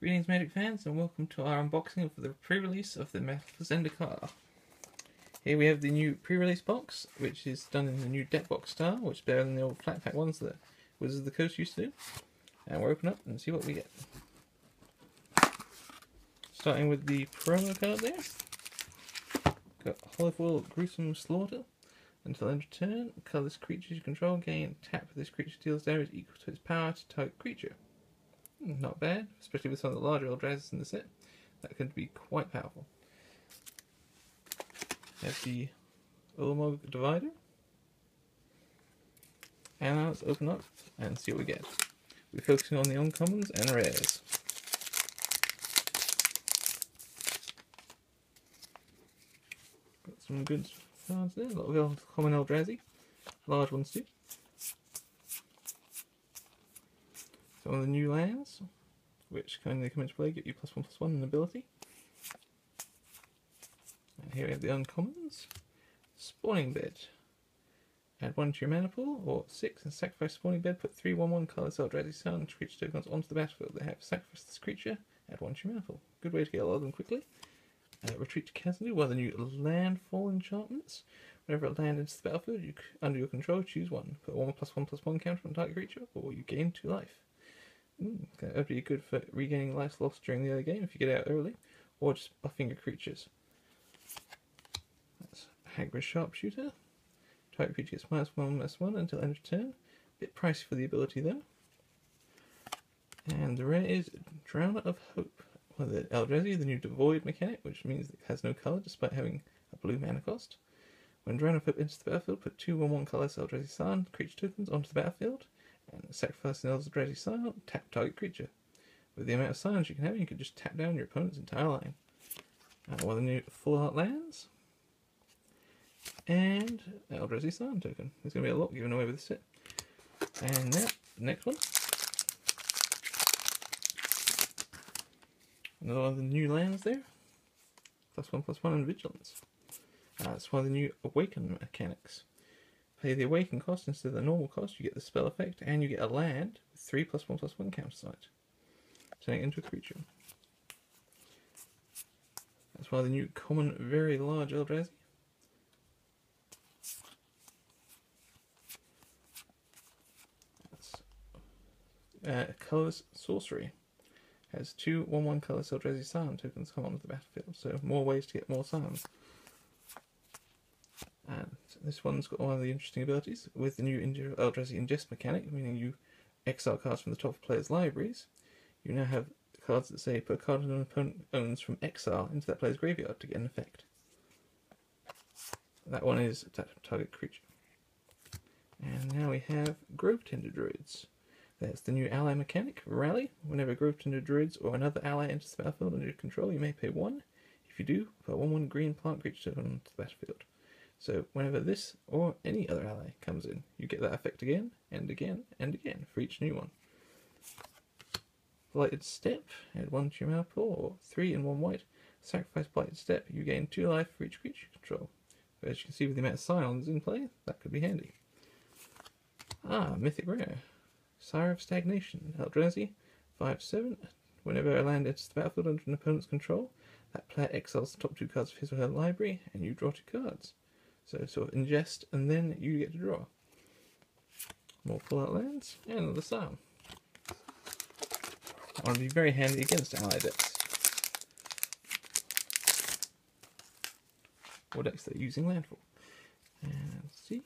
Greetings Magic fans and welcome to our unboxing of the pre-release of the Zendikar. Here we have the new pre-release box, which is done in the new deck box style, which is better than the old flat pack ones that Wizards of the Coast used to do. And we'll open up and see what we get. Starting with the promo card there. Got Hollow Gruesome Slaughter. Until end of turn, colorless creatures you control gain tap. This creature deals damage equal to its power to target creature. Not bad, especially with some of the larger Eldrazi's in the set. That could be quite powerful. There's the Ulamog Divider. And now let's open up and see what we get. We're focusing on the uncommons and rares. Got some good cards there, a lot of common Eldrazi. Large ones too. Some of the new lands, which when they come into play get you +1/+1 in ability. And here we have the uncommons. Spawning Bed. Add 1 to your mana pool, or 6 and sacrifice Spawning Bed, put 3/1/1 colourless Eldrazi Sound creature tokens onto the battlefield. They have sacrificed this creature, add 1 to your mana pool. Good way to get a lot of them quickly. Retreat to Chasm, one of the new landfall enchantments. Whenever a land enters the battlefield, under your control, choose 1. Put 1/+1/+1 counter on target creature, or you gain 2 life. That would be good for regaining life lost during the early game if you get out early, or just buffing your creatures. That's Hagrid Sharpshooter. Target creature gets -1/-1 until end of turn. Bit pricey for the ability though. And the rare is Drowner of Hope. One of the Eldrazi, the new Devoid mechanic, which means it has no colour despite having a blue mana cost. When Drowner of Hope enters the battlefield, put 2/1/1 colourless Eldrazi Sound creature tokens onto the battlefield. And sacrifice an Eldrazi Silence, tap target creature. With the amount of silence you can have, you can just tap down your opponent's entire line. One of the new Full Art lands. And Eldrazi Silence token. There's going to be a lot given away with this set. And now, the next one. Another one of the new lands there. +1/+1 and Vigilance. That's one of the new Awaken mechanics. Pay the Awaken cost instead of the normal cost, you get the spell effect, and you get a land with 3 +1/+1 countersight, turning it into a creature. That's why the new common, very large Eldrazi. That's Colourless Sorcery. Has 2/1/1 colourless Eldrazi Sound tokens come onto the battlefield, so more ways to get more sounds. And this one's got one of the interesting abilities with the new Eldrazi Ingest mechanic, meaning you exile cards from the top of players' libraries. You now have cards that say put a card an opponent owns from exile into that player's graveyard to get an effect. That one is target creature. And now we have Grove Tender Druids. That's the new ally mechanic, Rally. Whenever Grove Tender Druids or another ally enters the battlefield under your control, you may pay 1. If you do, put 1/1 green plant creature token onto the battlefield. So whenever this or any other ally comes in, you get that effect again and again and again for each new one. Blighted Step, add 1 to your mana pool, or 3 and 1 white. Sacrifice Blighted Step, you gain 2 life for each creature you control. But as you can see with the amount of Scions in play, that could be handy. Mythic Rare. Sire of Stagnation, Eldrazi, 5/7. Whenever a land enters the battlefield under an opponent's control, that player exiles the top 2 cards of his or her library, and you draw 2 cards. So sort of ingest, and then you get to draw. More Full Art lands, and another Psalm. That one would be very handy against ally decks. Or decks that are using landfall. And let's see.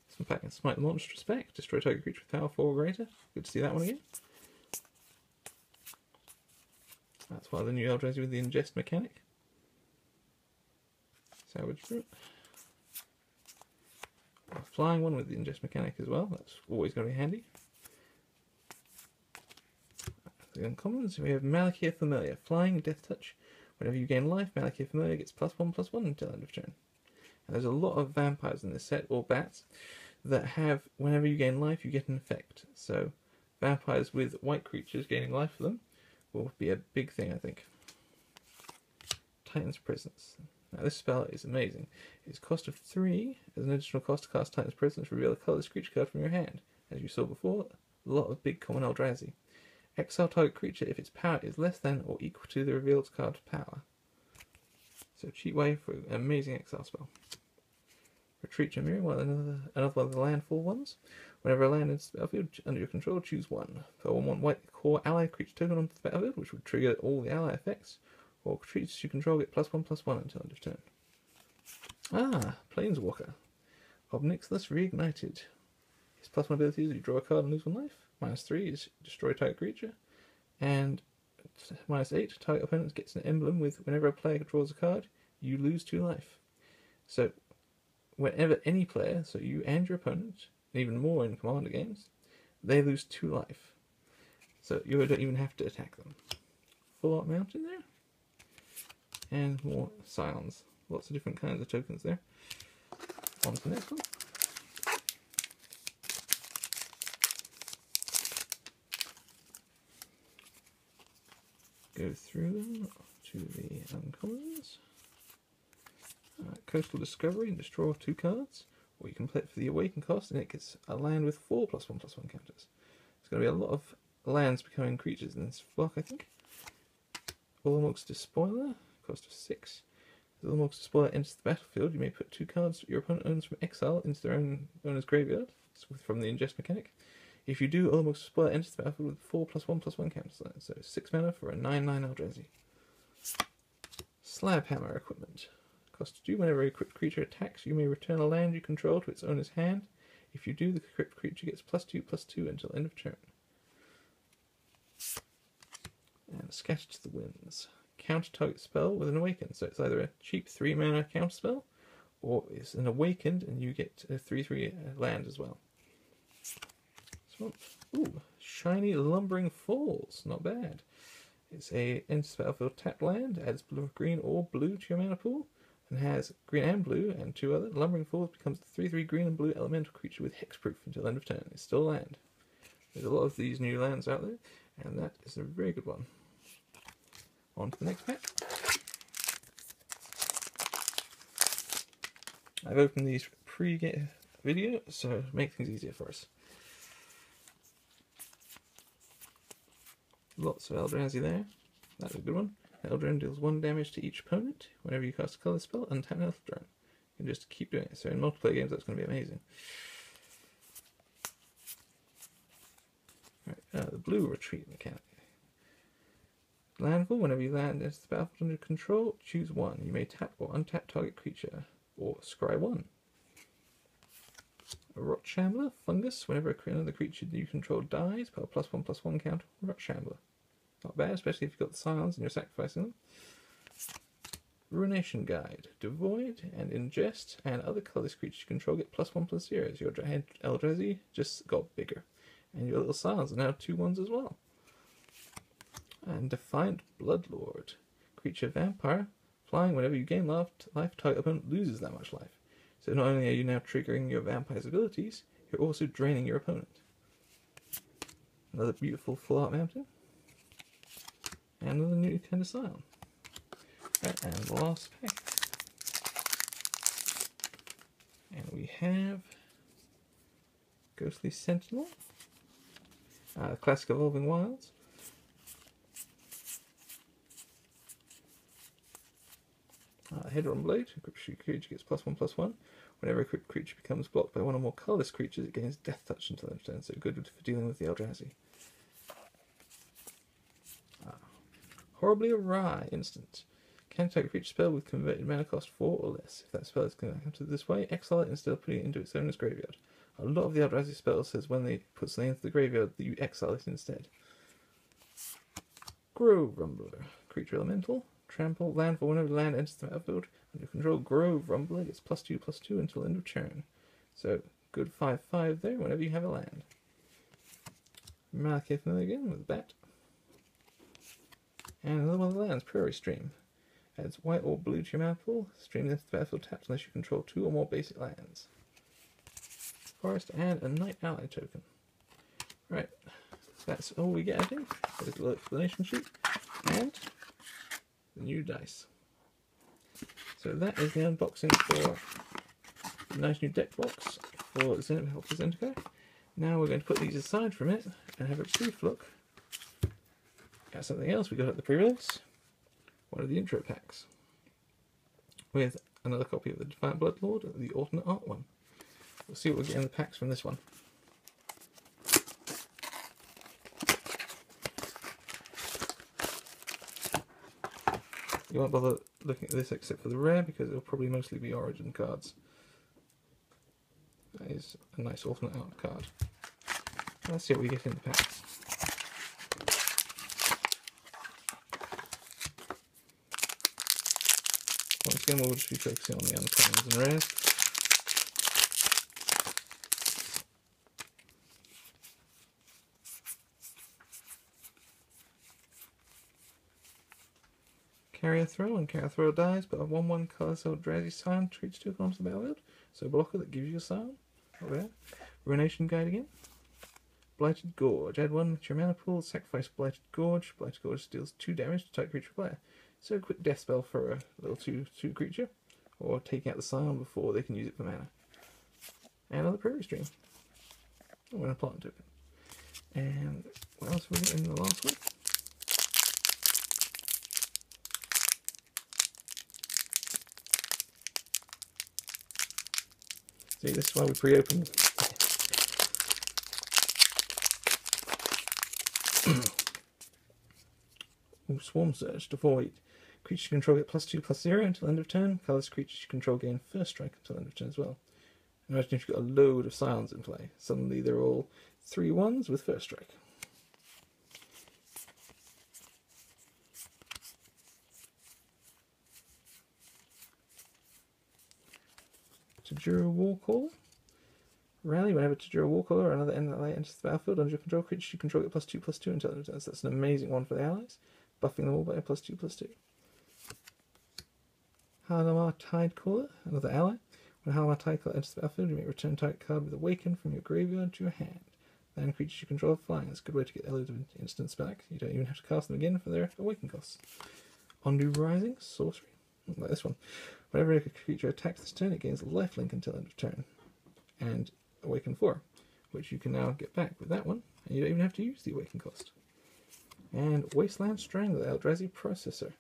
Some pack and Smite the Monstrous pack. Destroy target creature with power 4 or greater. Good to see that one again. That's one of the new Eldrazi with the ingest mechanic. Salvage Fruit. A flying one with the ingest mechanic as well, that's always going to be handy. The uncommons, we have Malakir Familiar, Flying Death Touch. Whenever you gain life, Malakir Familiar gets +1/+1 until end of turn. And there's a lot of vampires in this set, or bats, that have, whenever you gain life, you get an effect. So vampires with white creatures gaining life for them will be a big thing, I think. Titan's Presence. Now this spell is amazing. Its cost of 3, as an additional cost to cast Titan's Presence, reveal a colourless creature card from your hand. As you saw before, a lot of big common Eldrazi. Exile target creature if its power is less than or equal to the revealed card's power. So cheap way for an amazing exile spell. Retreat your mirror, another one of the landfall ones. Whenever a land enters the battlefield under your control, choose one. Put 1/1 white core ally creature token onto the battlefield, which would trigger all the ally effects. Or creatures you control get +1/+1 until end of turn. Planeswalker. Obnixilus Reignited. His +1 ability is you draw a card and lose 1 life. -3 is destroy target creature. And -8, target opponent gets an emblem with whenever a player draws a card, you lose 2 life. So whenever any player, so you and your opponent, and even more in Commander games, they lose 2 life. So you don't even have to attack them. Full Art Mountain there. And more Scions. Lots of different kinds of tokens there. On to the next one. Go through them to the uncommons. Coastal Discovery and destroy 2 cards. Or you can play it for the Awaken cost and it gets a land with 4 +1/+1 counters. There's going to be a lot of lands becoming creatures in this block, I think. Ulamog's Despoiler, cost of 6. As Ulamog's Despoiler enters the battlefield, you may put 2 cards your opponent owns from exile into their own owner's graveyard, from the ingest mechanic. If you do, Ulamog's Despoiler enters the battlefield with 4 +1/+1 counters. So 6 mana for a 9/9 Eldrazi. Slab Hammer Equipment. Cost 2. Whenever a crypt creature attacks, you may return a land you control to its owner's hand. If you do, the crypt creature gets +2/+2 until end of turn. And Scatter to the Winds. Counter target spell with an Awaken. So it's either a cheap 3 mana counter spell, or it's an Awakened and you get a 3/3 land as well. Swamp. Ooh, Shiny Lumbering Falls. Not bad. It's a enters the battlefield tapped land, adds blue, green, or blue to your mana pool, and has green and blue and 2 other. Lumbering Falls becomes a 3/3 green and blue elemental creature with hexproof until end of turn. It's still land. There's a lot of these new lands out there, and that is a very good one. On to the next pack. I've opened these pre-video, so make things easier for us. Lots of Eldrazi there. That's a good one. Eldrin deals 1 damage to each opponent. Whenever you cast a colour spell, untap an Eldrin. You can just keep doing it. So in multiplayer games, that's going to be amazing. Right, the blue retreat mechanic. Landfall. Whenever you land into the battlefield under control, choose 1. You may tap or untap target creature, or scry 1. A Rot Shambler. Fungus. Whenever another creature you control dies, put a +1/+1 counter on Rot Shambler. Not bad, especially if you've got the Scions and you're sacrificing them. Ruination Guide. Devoid and Ingest and other colourless creatures you control get +1/+0. Your Eldrazi just got bigger. And your little Scions are now 2/1s as well. And Defiant Bloodlord. Creature Vampire. Flying. Whenever you gain life, target opponent loses that much life. So not only are you now triggering your vampire's abilities, you're also draining your opponent. Another beautiful Full Art Mountain. And another new kind of Scion. Right, and the last pack. And we have Ghostly Sentinel. Classic Evolving Wilds. Header on Blade. A crypt creature gets +1/+1. Whenever a crypt creature becomes blocked by 1 or more colourless creatures, it gains Death Touch until end of turn, so good for dealing with the Eldrazi. Horribly Awry instant. Can take a creature spell with converted mana cost 4 or less. If that spell is going to come to this way, exile it instead of putting it into its owner's graveyard. A lot of the Eldrazi spells says when they put something into the graveyard that you exile it instead. Grove Rumbler. Creature Elemental. Trample. Landfall. Whenever the land enters the battlefield under control, Grove Rumbler gets +2/+2 until end of turn. So, good 5/5 there whenever you have a land. Malekith again with a bat. And another one of the lands, Prairie Stream. Adds white or blue to your mana pool. Stream into the battlefield tapped unless you control 2 or more basic lands. Forest and a Night Ally token. Right, that's all we get, I think. There's a little explanation sheet. And the new dice. So that is the unboxing for the nice new deck box for Zendikar. Now we're going to put these aside from it and have a brief look Got something else we got at the pre-release. One of the intro packs. With another copy of the Defiant Bloodlord, the alternate art one. We'll see what we get in the packs from this one. You won't bother looking at this except for the rare because it'll probably mostly be Origin cards. That is a nice alternate art card. Let's see what we get in the packs. Once again, we'll just be focusing on the uncommons and rares. Carrier Throw, and Carrier Throw dies, but a 1/1 colour sold Drazi Scion treats 2 onto the battlefield. So a blocker that gives you a Scion. Over there. Ruination Guide again. Blighted Gorge. Add 1 to your mana pool, sacrifice Blighted Gorge. Blighted Gorge deals 2 damage to type creature player. So a quick death spell for a little 2/2 creature. Or taking out the Scion before they can use it for mana. And another Prairie Stream. Oh, and a plant token. And what else was it in the last one? See, this is why we pre-opened. Swarm Surge to void. Creatures you control get +2/+0 until end of turn. Colourless creatures you control gain first strike until end of turn as well. Imagine if you've got a load of Scions in play. Suddenly they're all 3/1s with first strike. Tajura Warcaller. Rally whenever Tajura Warcaller or another ally enters the battlefield. Under your control, creatures you control get +2/+2 until end of turn. So that's an amazing one for the allies. Buffing them all by a +2/+2. Halamar Tidecaller, another ally. When Halamar Tidecaller enters the battlefield, you may return target card with Awaken from your graveyard to your hand. Then creatures you control are flying. That's a good way to get a load of instants back. You don't even have to cast them again for their Awaken costs. Ondu Rising, sorcery. Like this one. Whenever a creature attacks this turn, it gains lifelink until end of turn. And Awaken 4, which you can now get back with that one, and you don't even have to use the Awaken cost. And Wasteland Strangler, Eldrazi Processor.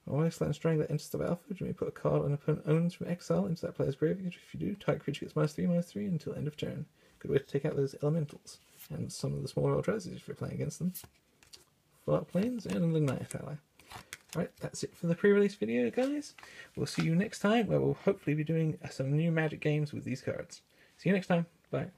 A Wasteland Strangler enters the battlefield, you may put a card an opponent owns from exile into that player's graveyard. If you do, target creature gets -3/-3 until end of turn. Good way to take out those elementals, and some of the smaller Eldrazi if you're playing against them. Full Out Plains, and an Ignite ally. Alright, that's it for the pre-release video, guys. We'll see you next time, where we'll hopefully be doing some new Magic games with these cards. See you next time. Bye.